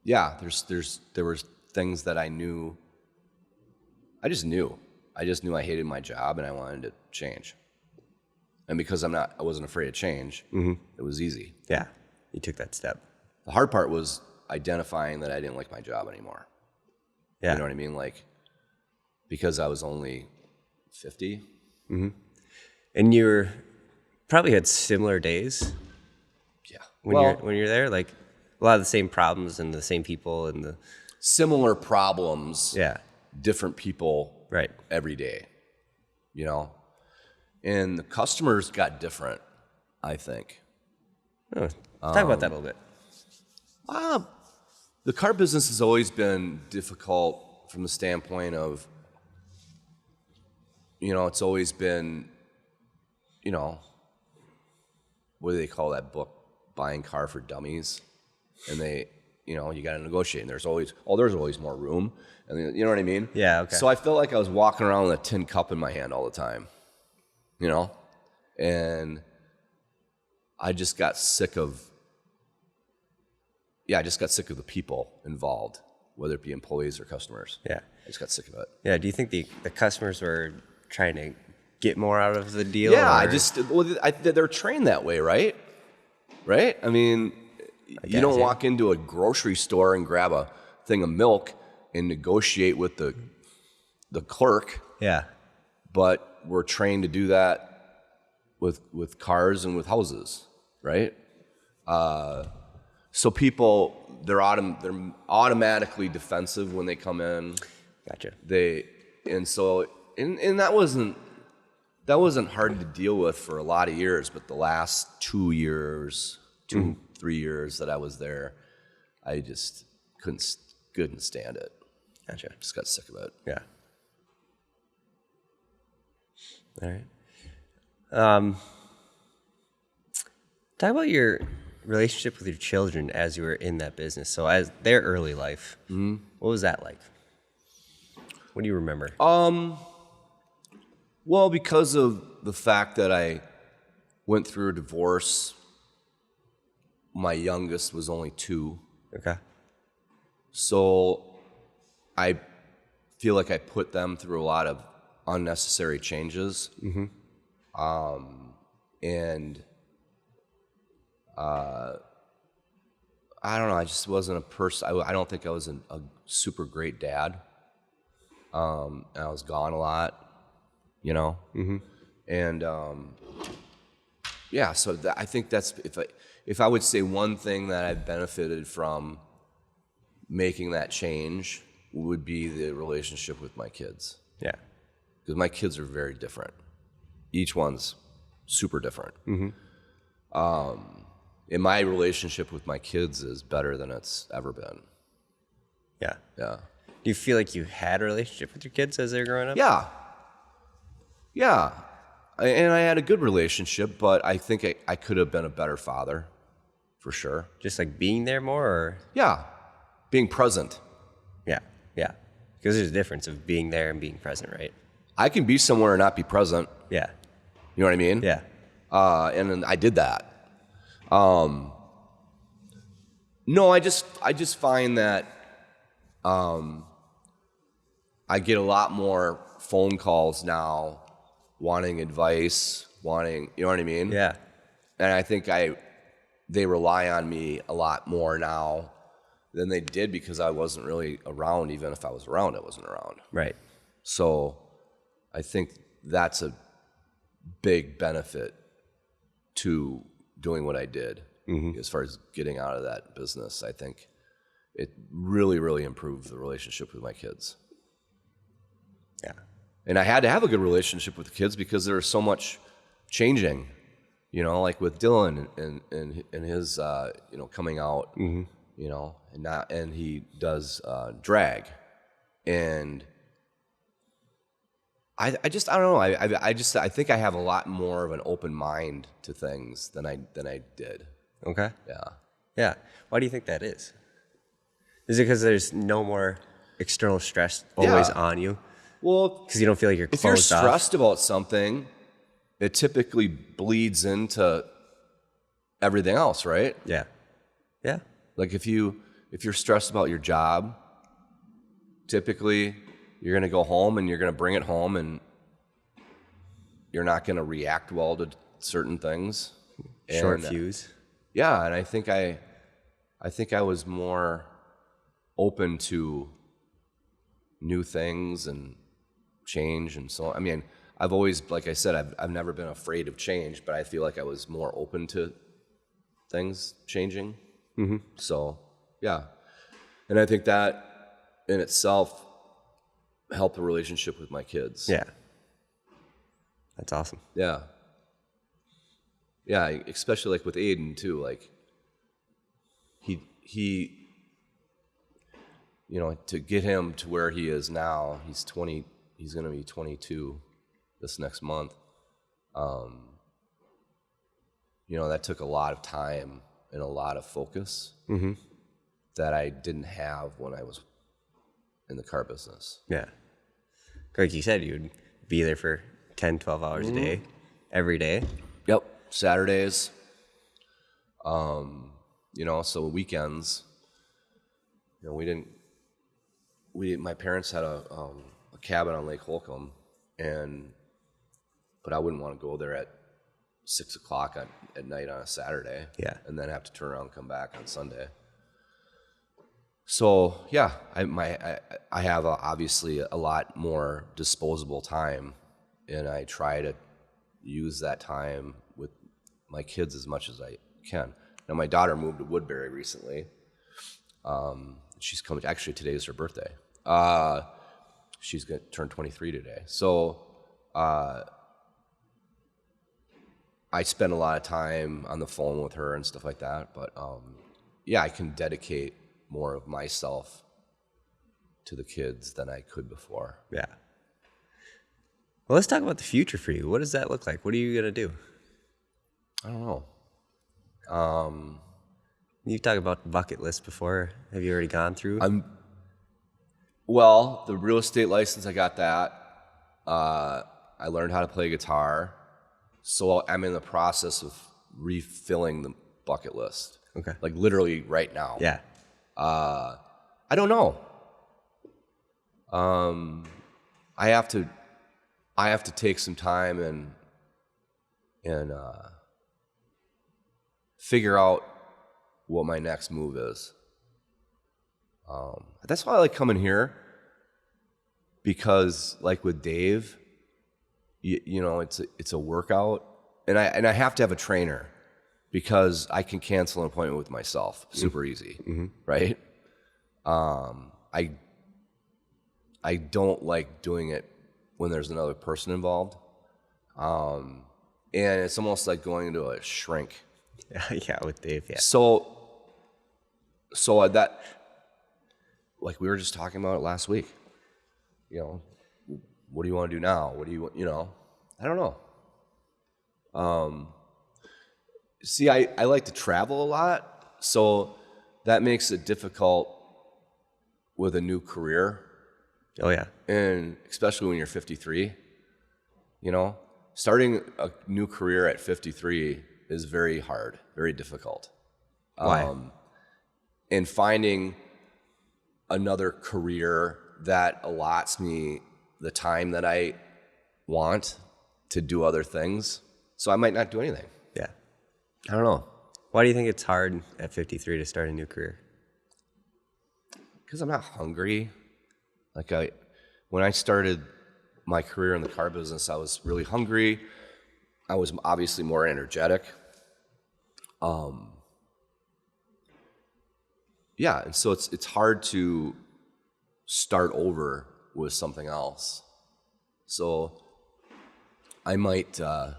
yeah, there were things that I knew. I just knew I hated my job and I wanted to change. And because I wasn't afraid of change, it was easy. Yeah. You took that step. The hard part was identifying that I didn't like my job anymore. Yeah. You know what I mean? Like, because I was only 50. And you probably had similar days. Yeah. When you're there, like a lot of the same problems and the same people and the similar problems. Yeah. Different people. Right. Every day. You know? And the customers got different, I think. Oh, talk about that a little bit. The car business has always been difficult from the standpoint of, it's always been, what do they call that book? Buying Car for Dummies. And they, you got to negotiate. And there's always more room. And you know what I mean? Yeah, okay. So I felt like I was walking around with a tin cup in my hand all the time, And I got sick of the people involved. whether it be employees or customers. Yeah. I just got sick of it. Yeah. Do you think the customers were trying to get more out of the deal? Yeah, or? they're trained that way, right? Right? I mean, you don't walk into a grocery store and grab a thing of milk and negotiate with the clerk, Yeah. but we're trained to do that with cars and with houses, right? So people, they're automatically defensive when they come in. Gotcha. And that wasn't hard to deal with for a lot of years, but the last 2 years, 3 years that I was there, I just couldn't stand it. Gotcha. Just got sick of it. Yeah. All right. Talk about your relationship with your children as you were in that business. So as their early life, what was that like? What do you remember? Well, because of the fact that I went through a divorce, my youngest was only 2. Okay. So I feel like I put them through a lot of unnecessary changes. And I don't know, I just wasn't a person, I don't think I was a super great dad. And I was gone a lot, you know? And yeah, so I think that's, if I would say one thing that I've benefited from making that change would be the relationship with my kids. Yeah. Because my kids are very different. Each one's super different. And my relationship with my kids is better than it's ever been. Yeah. Yeah. Do you feel like you had a relationship with your kids as they were growing up? Yeah. Yeah. And I had a good relationship, but I think I could have been a better father, for sure. Just like being there more, or? Yeah. Being present. Yeah. Yeah. Because there's a difference of being there and being present, right? I can be somewhere and not be present. Yeah. You know what I mean? Yeah. And I did that. No, I just find that I get a lot more phone calls now wanting advice, you know what I mean? Yeah. And I think they rely on me a lot more now than they did because I wasn't really around. Even if I was around, I wasn't around. Right. So I think that's a big benefit to doing what I did as far as getting out of that business. I think it really, really improved the relationship with my kids. Yeah. And I had to have a good relationship with the kids because there was so much changing, you know, like with Dylan and his, coming out, you know, and he does drag. And I don't know. I think I have a lot more of an open mind to things than I did. Okay. Yeah. Yeah. Why do you think that is? Is it because there's no more external stress always on you? Well, Because you don't feel like you're if you're closed off? stressed about something, it typically bleeds into everything else, right? Yeah. Yeah. Like if you're stressed about your job, typically you're going to go home and you're going to bring it home and you're not going to react well to certain things. Short And, fuse. Yeah, and I think I was more open to new things and change and so on. I mean, I've always, like I said, I've never been afraid of change, but I feel like I was more open to things changing. So, yeah. And I think that in itself helped the relationship with my kids. Yeah. That's awesome. Yeah. Yeah, especially like with Aiden too, like he you know, to get him to where he is now, he's going to be 22 this next month. You know, that took a lot of time and a lot of focus that I didn't have when I was in the car business. Yeah. Like you said, you'd be there for 10, 12 hours a day, every day. Yep. Saturdays. You know, so weekends, you know, we didn't my parents had a cabin on Lake Holcomb, but I wouldn't want to go there at 6 o'clock at night on a Saturday. Yeah. And then have to turn around and come back on Sunday. So yeah, I have obviously a lot more disposable time, and I try to use that time with my kids as much as I can. Now my daughter moved to Woodbury recently. She's coming. Actually, today is her birthday. She's going to turn 23 today. So I spend a lot of time on the phone with her and stuff like that. But yeah, I can dedicate more of myself to the kids than I could before. Yeah. Well, let's talk about the future for you. What does that look like? What are you going to do? I don't know. You've talked about the bucket list before. Have you already gone through? Well, the real estate license, I got that. I learned how to play guitar. So I'm in the process of refilling the bucket list. Okay. Like literally right now. Yeah. I don't know. I have to take some time and figure out what my next move is. That's why I like coming here, because like with Dave, you know, it's a workout, and I have to have a trainer because I can cancel an appointment with myself super easy, right? I don't like doing it when there's another person involved, and it's almost like going into a shrink. Yeah, with Dave. Yeah. So that, like we were just talking about it last week. You know, what do you want to do now? What do you know? I don't know. See, I like to travel a lot, so that makes it difficult with a new career. Oh, yeah. And especially when you're 53, you know, starting a new career at 53 is very hard, very difficult. Why? And finding another career that allots me the time that I want to do other things. So I might not do anything. Yeah. I don't know. Why do you think it's hard at 53 to start a new career? Because I'm not hungry. Like when I started my career in the car business, I was really hungry. I was obviously more energetic. Yeah, and so it's hard to start over with something else. So I might, I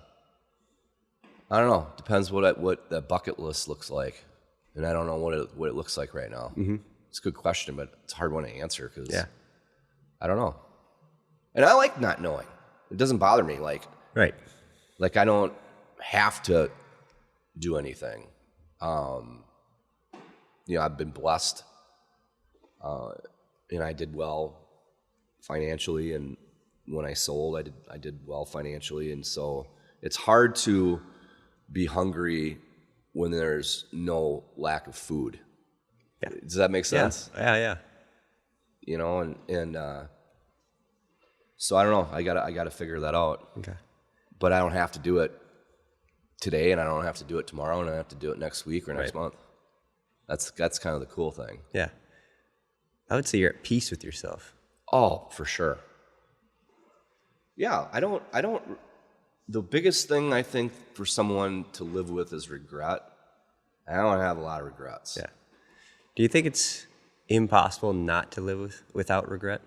don't know. Depends what that bucket list looks like, and I don't know what it looks like right now. Mm-hmm. It's a good question, but it's a hard one to answer because I don't know. And I like not knowing. It doesn't bother me. Right. Like I don't have to do anything. You know, I've been blessed, and I did well financially. And when I sold, I did well financially. And so it's hard to be hungry when there's no lack of food. Yeah. Does that make sense? Yeah. You know, and so I don't know. I gotta figure that out. Okay. But I don't have to do it today, and I don't have to do it tomorrow, and I don't have to do it next week or next month. That's kind of the cool thing. Yeah. I would say you're at peace with yourself. Oh, for sure. Yeah, I don't, the biggest thing I think for someone to live with is regret. I don't have a lot of regrets. Yeah. Do you think it's impossible not to live without regret?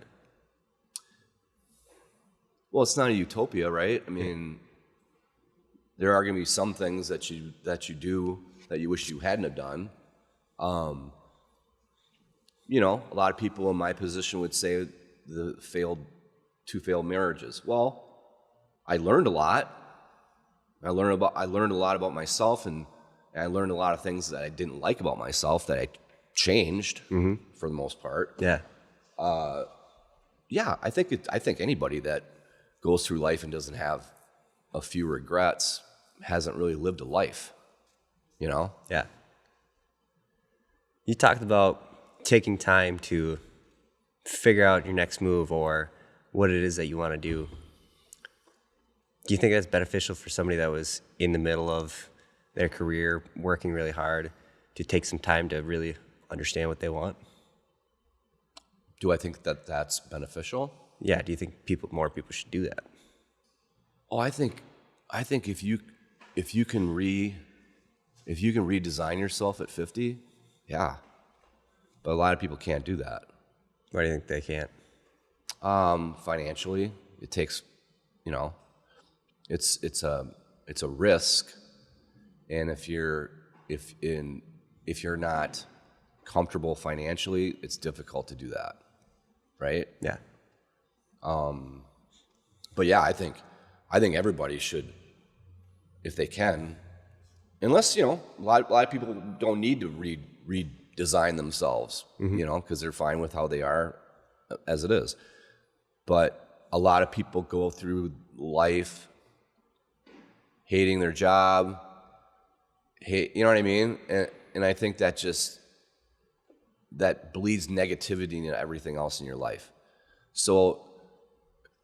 Well, it's not a utopia, right? I mean, there are going to be some things that you do that you wish you hadn't have done. You know, a lot of people in my position would say two failed marriages. Well, I learned a lot. I learned a lot about myself, and I learned a lot of things that I didn't like about myself that I changed for the most part. Yeah. Yeah, I think anybody that goes through life and doesn't have a few regrets hasn't really lived a life, you know? Yeah. You talked about taking time to figure out your next move or what it is that you want to do. Do you think that's beneficial for somebody that was in the middle of their career, working really hard, to take some time to really understand what they want? Do I think that that's beneficial? Yeah. Do you think more people should do that? Oh, I think if you can redesign yourself at 50, yeah. But a lot of people can't do that. Why do you think they can't? Financially, it takes, it's a risk, and if you're not comfortable financially, it's difficult to do that, right? Yeah. But yeah, I think everybody should, if they can, unless a lot of people don't need to redesign themselves, because they're fine with how they are as it is. But a lot of people go through life hating their job, you know what I mean? And I think that bleeds negativity into everything else in your life. So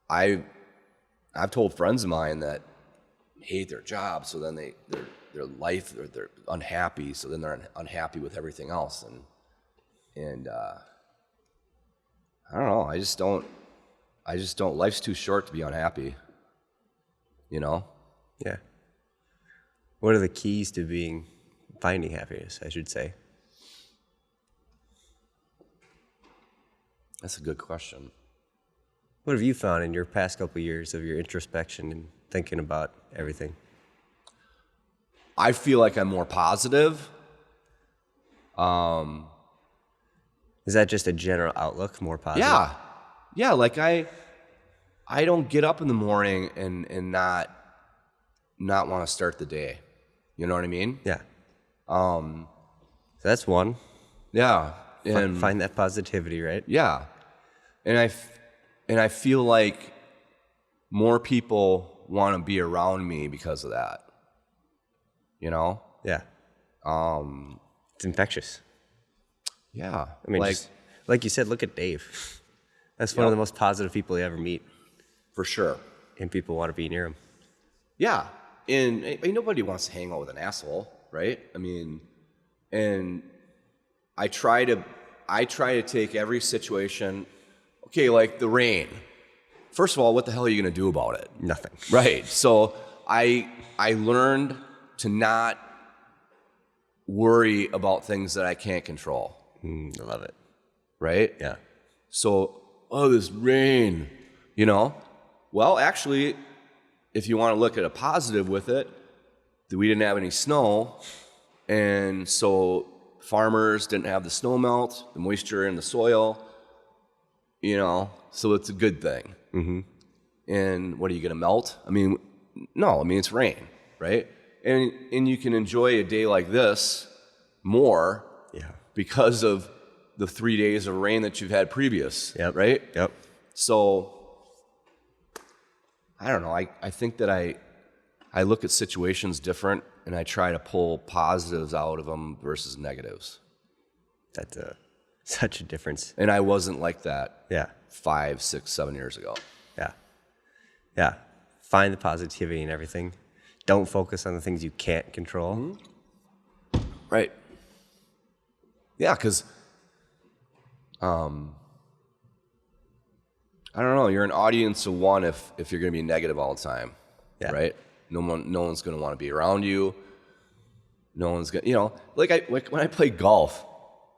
I've told friends of mine that hate their job, so then their life, they're unhappy, so then they're unhappy with everything else, and I don't know. I just don't. Life's too short to be unhappy. Yeah. What are the keys to finding happiness, I should say? That's a good question. What have you found in your past couple of years of your introspection and thinking about everything? I feel like I'm more positive. Is that just a general outlook, more positive? Yeah. Like I don't get up in the morning and not want to start the day. You know what I mean? Yeah. So that's one. Yeah. And Find that positivity, right? yeah. And I feel like more people want to be around me because of that. Yeah. It's infectious. Yeah. I mean, like you said, look at Dave. That's one of the most positive people you ever meet. For sure. And people want to be near him. Yeah. And nobody wants to hang out with an asshole, right? I mean, and I try to take every situation, okay, like the rain. First of all, what the hell are you going to do about it? Nothing. Right. So I learned to not worry about things that I can't control. I love it. Right? Yeah. So, this rain, Well, actually, if you want to look at a positive with it, we didn't have any snow, and so farmers didn't have the snow melt, the moisture in the soil, so it's a good thing. Mm-hmm. And what, are you going to melt? I mean, no, it's rain, right? And you can enjoy a day like this more because of the 3 days of rain that you've had previous, right? Yep. So, I don't know. I think that I look at situations different, and I try to pull positives out of them versus negatives. That's such a difference. And I wasn't like that. Yeah. 5, 6, 7 years ago. Yeah. Find the positivity in everything. Don't focus on the things you can't control. Mm-hmm. Right. Yeah, because I don't know. You're an audience of one if you're going to be negative all the time, right? No one's going to want to be around you. No one's going to, like when I play golf,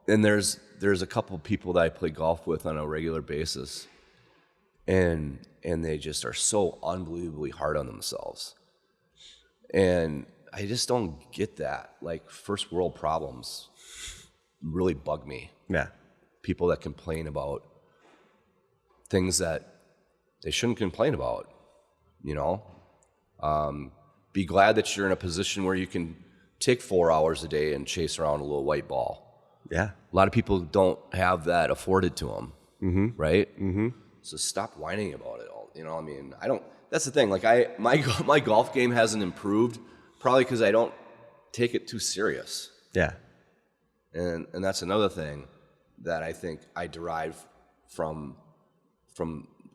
and there's a couple of people that I play golf with on a regular basis, and they just are so unbelievably hard on themselves. And I just don't get that. Like, first world problems really bug me. Yeah. People that complain about things that they shouldn't complain about, Be glad that you're in a position where you can take 4 hours a day and chase around a little white ball. Yeah. A lot of people don't have that afforded to them, right? Mm-hmm. So stop whining about it all. I don't. That's the thing. Like my golf game hasn't improved, probably because I don't take it too serious. Yeah. And that's another thing that I think I derive from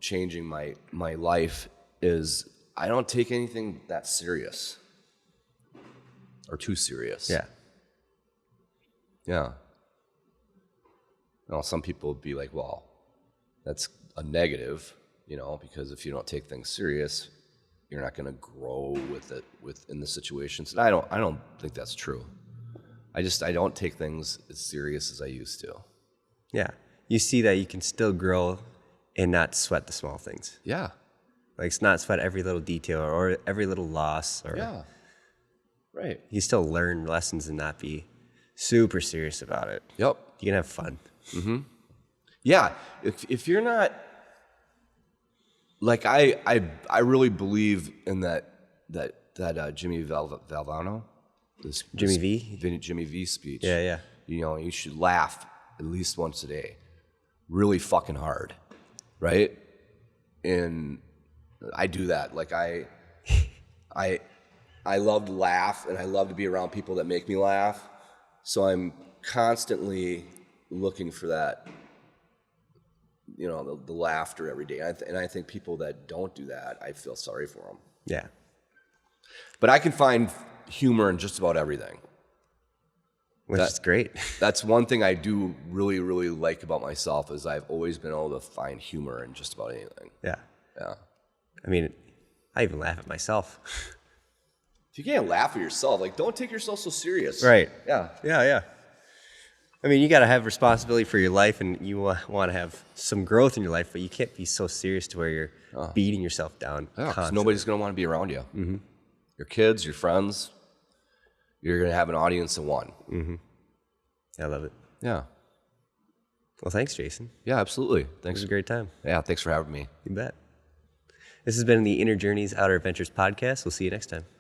changing my life is I don't take anything that serious or too serious. Yeah. Yeah. Now, some people would be like, well, that's a negative, because if you don't take things serious, you're not going to grow with it in the situations. And I don't think that's true. I don't take things as serious as I used to. Yeah. You see that you can still grow and not sweat the small things. Yeah. Like, it's not sweat every little detail or every little loss. Or Yeah. Right. You still learn lessons and not be super serious about it. Yep. You can have fun. Yeah. If you're not, like, I really believe in that Jimmy Valvano, Jimmy V? Jimmy V speech. Yeah. You should laugh at least once a day, really fucking hard, right? And I do that. Like, I love to laugh, and I love to be around people that make me laugh. So I'm constantly looking for that, the laughter every day. And I think people that don't do that, I feel sorry for them. Yeah. But I can find humor in just about everything. Which is great. That's one thing I do really, really like about myself is I've always been able to find humor in just about anything. Yeah. Yeah. I mean, I even laugh at myself. If you can't laugh at yourself, like, don't take yourself so serious. Right. Yeah. Yeah. I mean, you got to have responsibility for your life, and you want to have some growth in your life, but you can't be so serious to where you're beating yourself down. Yeah, because constantly. nobody's going to want to be around you. Mm-hmm. Your kids, your friends, you're going to have an audience of one. Mm-hmm. I love it. Yeah. Well, thanks, Jason. Yeah, absolutely. It Thanks. was a great time. Yeah, thanks for having me. You bet. This has been the Inner Journeys, Outer Adventures podcast. We'll see you next time.